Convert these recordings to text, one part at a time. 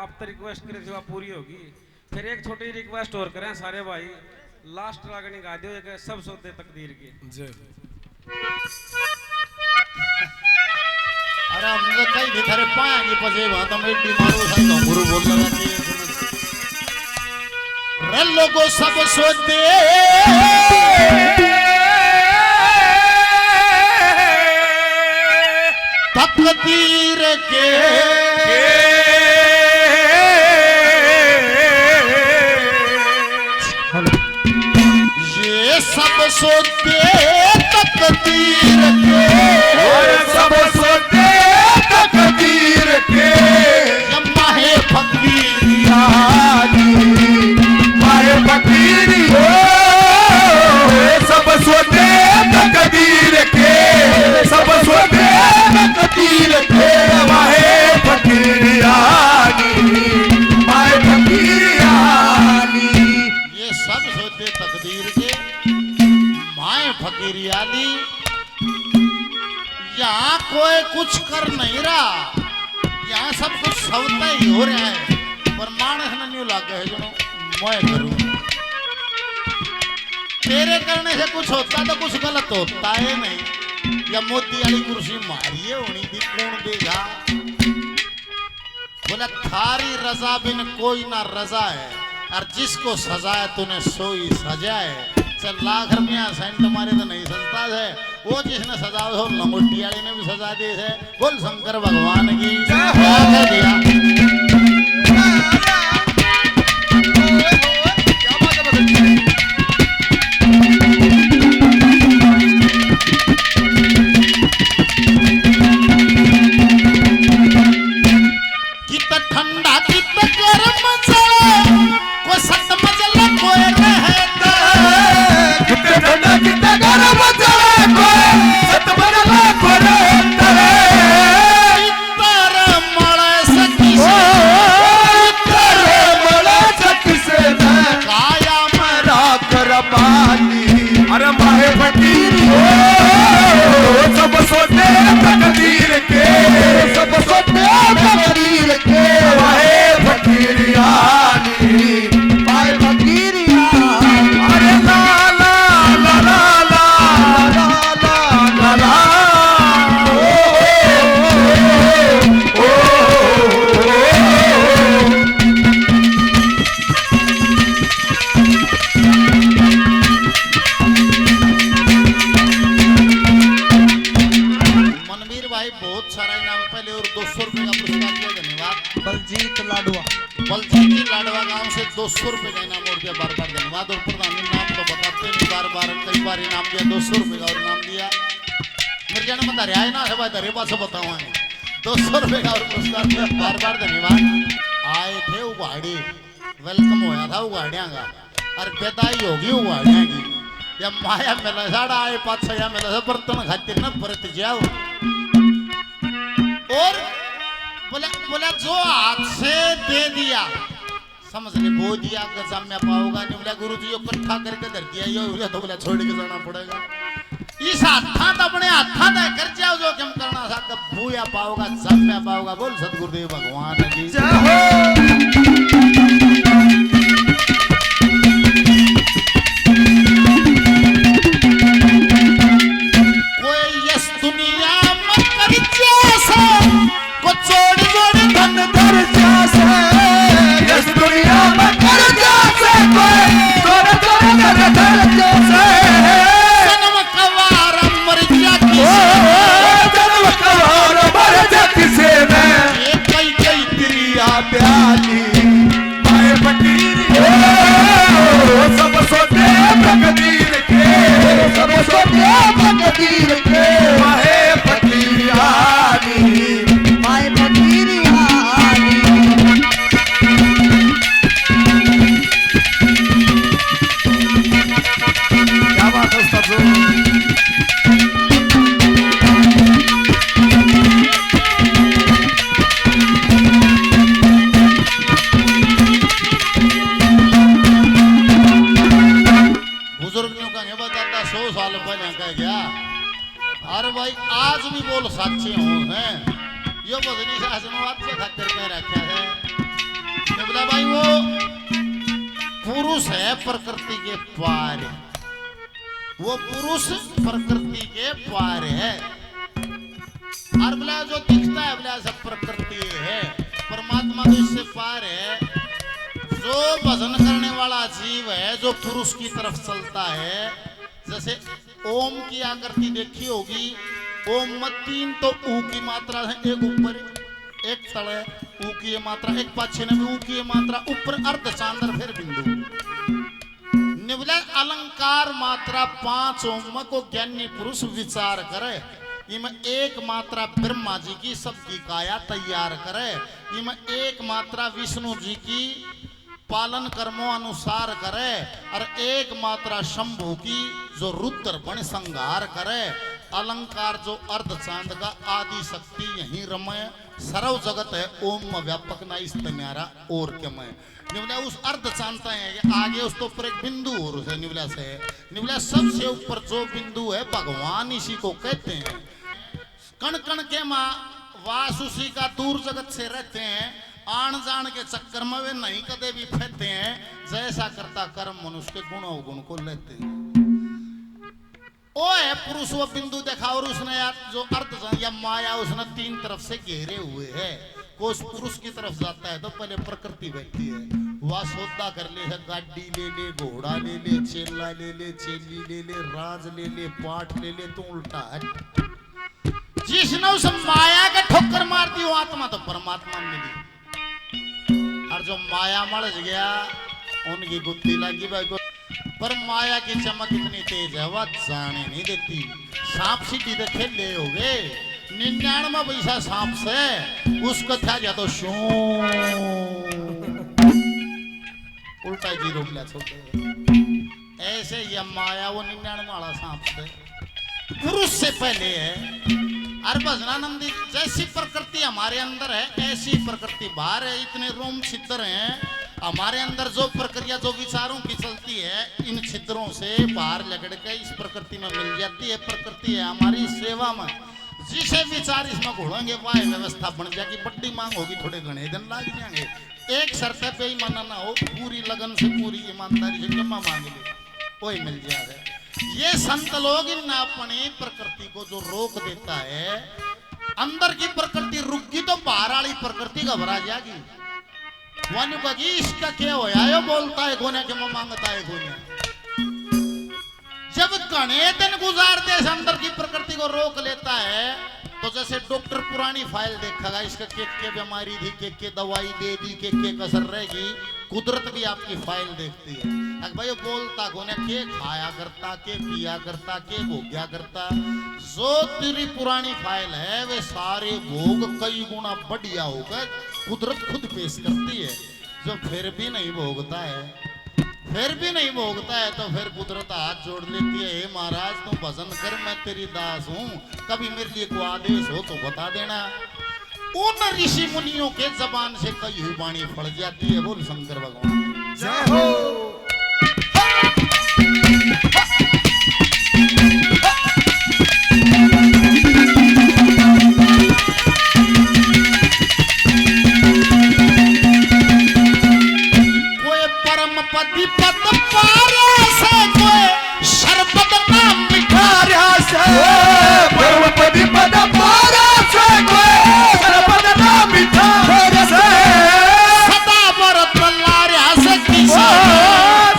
आप तो रिक्वेस्ट करी थी वह पूरी होगी। फिर एक छोटी रिक्वेस्ट और करें सारे भाई, लास्ट रागनी गा दियो एक सब सौदे तकदीर की। अरे हमने कई भी थारे पाएंगे पसे वहां तो मैं बीमारू था तो गुरु बोल लगा कि रे लोगों सब सौदे तकदीर के ये सब सौदे तकदीर के, सब सौदे तकदीर के, माहे फकीरिया माहे फकीरी हो। सब सौदे तकदीर के, सब सौदे तकदीर के, माहे फकीरिया माहे फकीरिया। ये सब सौदे तकदीर के माए फकीरियाली। यहाँ कोई कुछ कर नहीं रहा, यहाँ सब कुछ सौदा ही हो रहा है। पर मानस न न्यू लागे है जो मैं करूँ, तेरे करने से कुछ होता तो कुछ गलत होता है नहीं। या मोदी वाली कुर्सी मारिए होनी थी कौन देगा। बोला थारी रजा बिन कोई ना रजा है, और जिसको सजा है तूने सोई सजा है। चल लाख रुपया सेंट मारे तो नहीं सजता है, वो जिसने सजा हो लंगोटी वाली ने भी सजा दी है। बोल शंकर भगवान की क्या दिया। कितना ठंडा कितना गर्म को सत मजला कोई रहता, कितना ठंडा कितना गरम चले कोई सत मरला कोरे तरे। इतर मळे सखी से करे बड़ा सच से मैं काया मरा कर पानी। अरे माहे फकीरी हो। सब सौदे तकदीर के, सब सौदे तकदीर के, माहे फकीरियानी माहे फकीरियानी। अरे ला ला ला ला ला ला ला ला ओ, ओ, ओ, मनवीर भाई बहुत सारा इनाम पहले और 200 रुपए का पुरस्कार दिया। धन्यवाद। बलजीत लाडवा, बलजीत जी लाडवा गांव से 200 रुपए का इनाम और दिया। बार बार धन्यवाद। और प्रधान जी नाम तो बताते नहीं, बार बार कई बार इनाम दिया। 200 रुपए का और इनाम दिया। मेरे जाने में दरिया ना है भाई, दरिया पास बताऊँ 200 रुपए का और पुरस्कार दिया। बार बार धन्यवाद। आए थे उगाड़ी, वेलकम होया था उगाड़िया का, और बेदाई होगी उगाड़िया की। या माया मेला साड़ा आए 5-6 मेला से बर्तन खातिर ना परत जाओ। और बोला बोला जो हाथ से दे दिया समझ ले वो दिया गजाम में पाओगा नहीं। बोला गुरु जी इकट्ठा करके धर दिया यो बोला तो बोला छोड़ के जाना पड़ेगा। इस हाथा तो अपने हाथा दे कर जाओ जो कम करना सा तब भूया पाओगा जम में पाओगा। बोल सतगुरुदेव भगवान की जय हो। कोई इस दुनिया में कर जैसा को छोड़ छोड़ धन धर जासे इस दुनिया में कर जासे कोई तोरे तोरे धन धर जासे। जन्म कवार मर जा जन्म कवार मर जा किसे में ये कई कई क्रिया प्याली माए फकीरी हो। सब सौदे तकदीर के, सब सौदे तकदीर के, माए फकीरियानी माए फकीरियानी। क्या बात है उस्ताद जी। बुजुर्गों का नहीं बताता 100 साल पहले कह गया। अरे भाई आज भी बोल सच्चे हूँ हैं यो बदनी शासन वाद से खातिर में रखा है। पुरुष है प्रकृति के पार, वो पुरुष प्रकृति के पार है। और बोला जो दिखता है बोला सब प्रकृति है, परमात्मा तो इससे पार है। जो भजन करने वाला जीव है, जो पुरुष की तरफ चलता है, जैसे ओम की आकृति देखी होगी, ओम में 3 तो ऊ की मात्रा है, एक ऊपर एक तले ऊ की मात्रा, एक पाछे में ऊ की मात्रा, ऊपर अर्ध चांदर फिर बिंदु। निवले अलंकार मात्रा 5 ओम को ज्ञानी पुरुष विचार करे, इनमें एक मात्रा ब्रह्मा जी की सबकी काया तैयार करे, इनमें एक मात्रा विष्णु जी की पालन कर्मों अनुसार करे, और एक मात्रा शंभु की जो रुद्र बन संहार करे। अलंकार जो अर्ध चांद का आदि शक्ति यही रमय सर्व जगत है, ओम व्यापक ना इस न्यारा और के मैं निवला उस अर्ध चांदता है आगे उस तो ऊपर एक बिंदु और उसे निवला से निवला सबसे ऊपर जो बिंदु है भगवान इसी को कहते हैं। कण कण के माँ वास उसी का दूर जगत से रहते हैं, आन जान के चक्कर में वे नहीं कदे भी फैलते हैं, जैसा करता कर्म मनुष्य के गुण अवगुण को लेते हैं। ओ है पुरुष वो बिंदु देखा, और उसने यार जो अर्थ या माया उसने 3 तरफ से घेरे हुए है। को उस पुरुष की तरफ जाता है तो पहले प्रकृति बैठती है, वह सौदा कर ले, गाड़ी ले ले, घोड़ा ले ले, चेला ले ले, चेली ले ले, राज ले ले, पाठ ले ले, तो उल्टा है। जिसने उस माया के ठोकर मार दी वो आत्मा तो परमात्मा मिली, और जो माया मर गया उनकी गुत्ती लगी भाई को। पर माया की चमक इतनी तेज है वह जाने नहीं देती। सांप सीधी तो खेले हो गए 99 पैसा सांप से, उसको था जा तो शू उल्टा जीरो मिला छोटे। ऐसे ये माया वो 99 वाला सांप से पुरुष से पहले है। और भजनानंदी जैसी प्रकृति हमारे अंदर है ऐसी प्रकृति बाहर है। इतने रोम छिद्र हैं हमारे अंदर, जो प्रक्रिया जो विचारों की चलती है इन छिद्रों से बाहर लगड़ के इस प्रकृति में मिल जाती है। प्रकृति है हमारी सेवा में, जिसे विचार इसमें घोड़ेंगे वह व्यवस्था बन जाएगी। बड्डी मांग होगी, थोड़े घने दिन लग जाएंगे। एक शर्त पे ही माना ना हो, पूरी लगन से पूरी ईमानदारी से जमा मांग ले वही मिल जाएगा। ये संत लोग इन अपनी प्रकृति को जो रोक देता है, अंदर की प्रकृति रुक गई तो बाहर वाली प्रकृति घबरा जाएगी। वानी कही इसका क्या होया, यो बोलता है कोने के मांगता है कोने। जब घने दिन गुजारते इस अंदर की प्रकृति को रोक लेता है, तो जैसे डॉक्टर पुरानी फाइल देखेगा, इसका के बीमारी थी, के दवाई दे दी, के कसर रहेगी। कुदरत भी आपकी फाइल देखती है। भाई बोलता कोने के खाया करता, के पिया करता, के भोग्या करता। जो तेरी पुरानी फाइल है वे सारे भोग कई गुना बढ़िया होकर कुदरत खुद पेश करती है। जो फिर भी नहीं भोगता है, फिर भी नहीं भोगता है, तो फिर कुदरत हाथ जोड़ लेती है, हे महाराज तू भजन कर, मैं तेरी दास हूँ, कभी मेरे लिए कोई आदेश हो तो बता देना। उन ऋषि मुनियों के जबान से कई हुई वाणी फड़ जाती है। बोल शंकर भगवान जय हो। कोई परम पति पद पारा से, कोई शरबत नाम मिठारा से, परम पति पद पारा से, कोई शरबत नाम मिठारा से, सदा बरत लारा से किसे,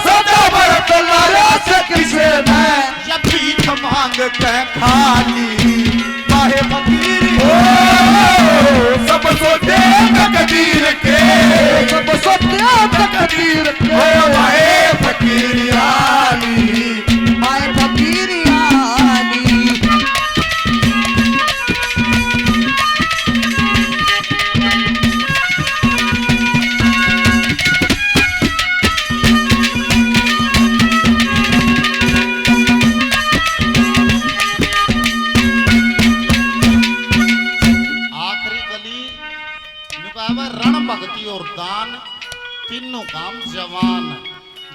सदा बरत लारा से किसे मैं, या भीख मांग के खाली काहे फकीर हो। सब सोते तकदीर के, सब सोते तकदीर के, आए फकीर आली, आए फकीर आली। रण भक्ति और दान तीनों काम जवान।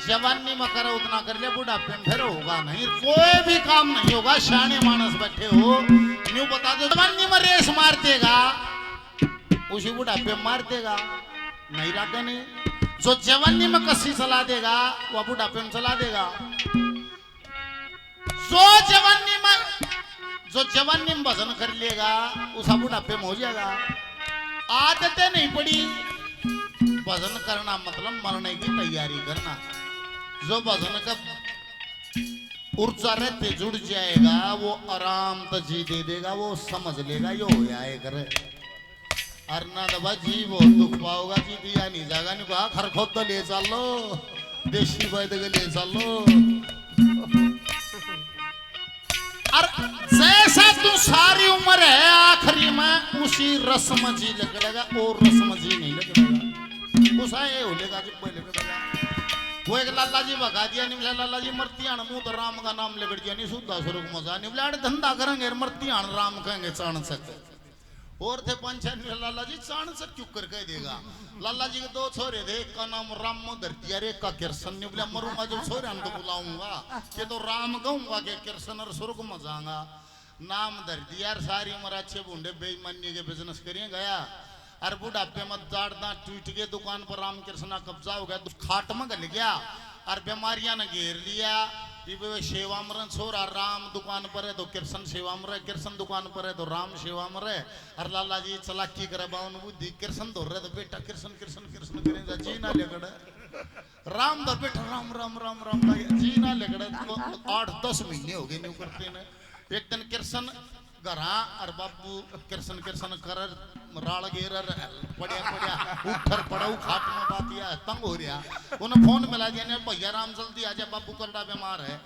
जवानी में करो उतना कर ले, बुढ़ापे में फिर होगा नहीं, कोई भी काम नहीं होगा। शाने मानस बैठे हो न्यू बता दो, जवानी में रेस मार देगा उसी बुढ़ापे मार देगा, नहीं रागा नहीं। जो जवानी में कसी चला देगा वो बुढ़ापे में चला देगा। जो जवानी में भजन कर लेगा उस बुढ़ापे में हो जाएगा। आदतें नहीं पड़ी, भजन करना मतलब मरने की तैयारी करना। जो भजन का ऊर्जा रहते जुड़ जाएगा वो आराम तो जी दे देगा, वो समझ लेगा यो हो जाए करे। अरना दबा जी वो दुख पाओगा जी दिया नहीं जाएगा, नहीं कहा खर खोद तो ले चलो, देशी वैद्य के ले चलो। और जैसा तू सारी उम्र है आखिरी में उसी रस्म जी लगेगा, और रस्म जी नहीं लगेगा। उसा ये हो लेगा जी पहले लगेगा। वो एक लाला जी भगा दिया, नहीं बोला लाला जी मरतियान मुंह तो राम का नाम लेकर दिया, नहीं सुधा स्वरूप मजा नहीं बोला धंधा करेंगे मरतियान राम कहेंगे चाण सक। और थे पंचायत लाला जी चाण सक क्यों कर कह देगा। लाला जी के दो छोरे थे, एक का नाम राम धरती और एक का किरसन। नहीं बोला मरूंगा जब छोरे तो बुलाऊंगा कि तो राम कहूंगा कि किरसन और स्वर्ग में जाऊंगा। नाम धर दिया, सारी उम्र अच्छे बूढ़े बेईमानी के बिजनेस करिए गया। और बुढ़ापे में दाढ़ दांत टूट के दुकान पर राम कृष्णा कब्जा हो गया, खाट में गल गया और बीमारियां ने घेर लिया। सेवा में छोरा राम दुकान पर है तो कृष्ण सेवा में रहे, कृष्ण दुकान पर है तो राम सेवा में रहे। और लाला जी चलाकी करे बावन बुद्धि, कृष्ण धो रहे तो बेटा कृष्ण कृष्ण कृष्ण करेगा जी ना लेकड़े, राम धो बेटा राम राम राम राम जी ना लेकड़े। 8-10 महीने हो गए न्यू करते ने। एक दिन कृष्ण घरा और बाबू कृष्ण कृष्ण कर राल गेर पड़िया पड़िया उठर पड़ाऊ खाट में बात या तंग हो रहा। उन्हें फोन मिला दिया, भैया राम जल्दी आ जा बाबू करड़ा बीमार है।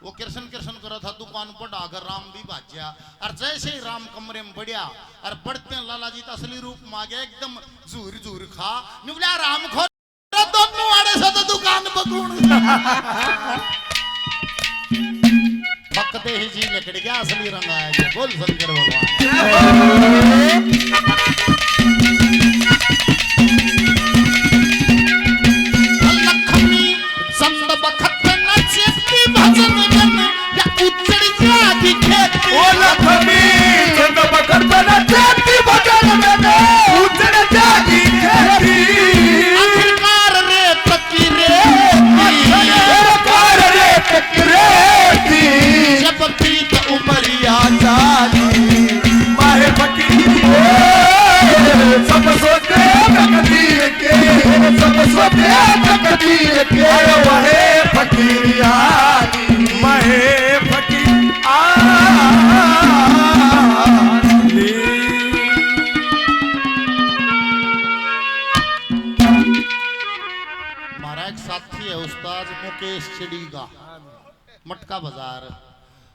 वो कृष्ण कृष्ण कर रहा था दुकान पर डाकर राम भी भाज्या। और जैसे ही राम कमरे में बढ़िया और बढ़ते हैं लाला जी असली रूप में आ गया, एकदम झूर झूर खा निकला राम खो दोनों आड़े से तो दुकान पकड़ पकते ही जी लकड़ गया, असली रंग आया जी। बोल शंकर भगवान। लखमी चंद बखत नचती भजन बन या उचड़ जाती खेती। ओ लखमी चंद बखत नचती भजन बन उचड़ जाती खेती। आखिरकार रे फकीरे आखिरकार रे फकीरे जब पीत उमरिया जागी माहे फकीर सब सोते तकदीर के, सब सोते तकदीर के। वहे फकीर आली महे फकीर आली। हमारा एक साथी है उस्ताद मुकेश चिड़ी का, मटका बाजार।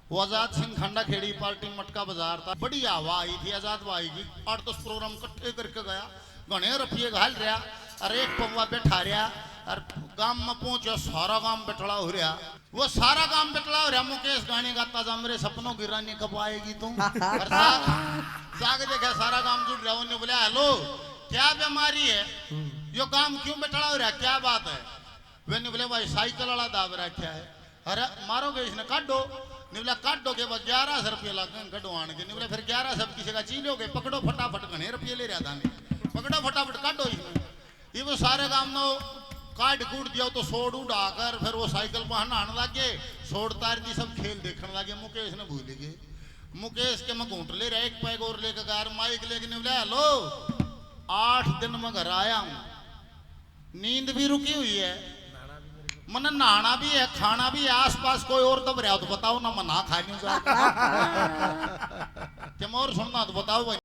वो आजाद सिंह खंडा खेड़ी पार्टी मटका बाजार था, बड़ी हवा आई थी आजाद भाई की। 8-10 प्रोग्राम इकट्ठे करके गया, घने रुपये घाल रहा और एक पौवा बैठा रहा और गांव में पहुंचा सारा गांव बैठड़ा हो रहा। वो सारा गांव बैठड़ा हो रहा। मुकेश गाने गाता जा मेरे सपनों की रानी कब आएगी तुम। और जाके देखा सारा गांव जुड़ रहा। उन्होंने बोला हेलो क्या बीमारी है, यो गांव क्यों बैठड़ा हो रहा, क्या बात है। वे बोले भाई साइकिल वाला दाब रखा है। अरे मारोगे इसने काटो। निवला काटो के बाद 1100 रुपये लगे कटवान के। निवला फिर 1100 किसी का चीलोगे, पकड़ो फटाफट घने रुपये ले रहा था। पकड़ो फटाफट काटो इसमें। ये वो सारे काम में काट कूट दिया तो सोड़ उड़ाकर फिर वो साइकिल पर नहाने लगे, सोड़ तार दी सब खेल देखने लगे। मुकेश ने भूल गए। मुकेश के मैं घूट ले रहा, एक पैग और लेकर गार माइक लेके निवला हेलो 8 दिन में घर आया हूँ, नींद भी रुकी हुई है, मन नहाना भी है, खाना भी है, आसपास कोई और दब रहा हो तो बताओ ना, मैं ना खा लूं। क्या और सुनना तो बताओ भाई।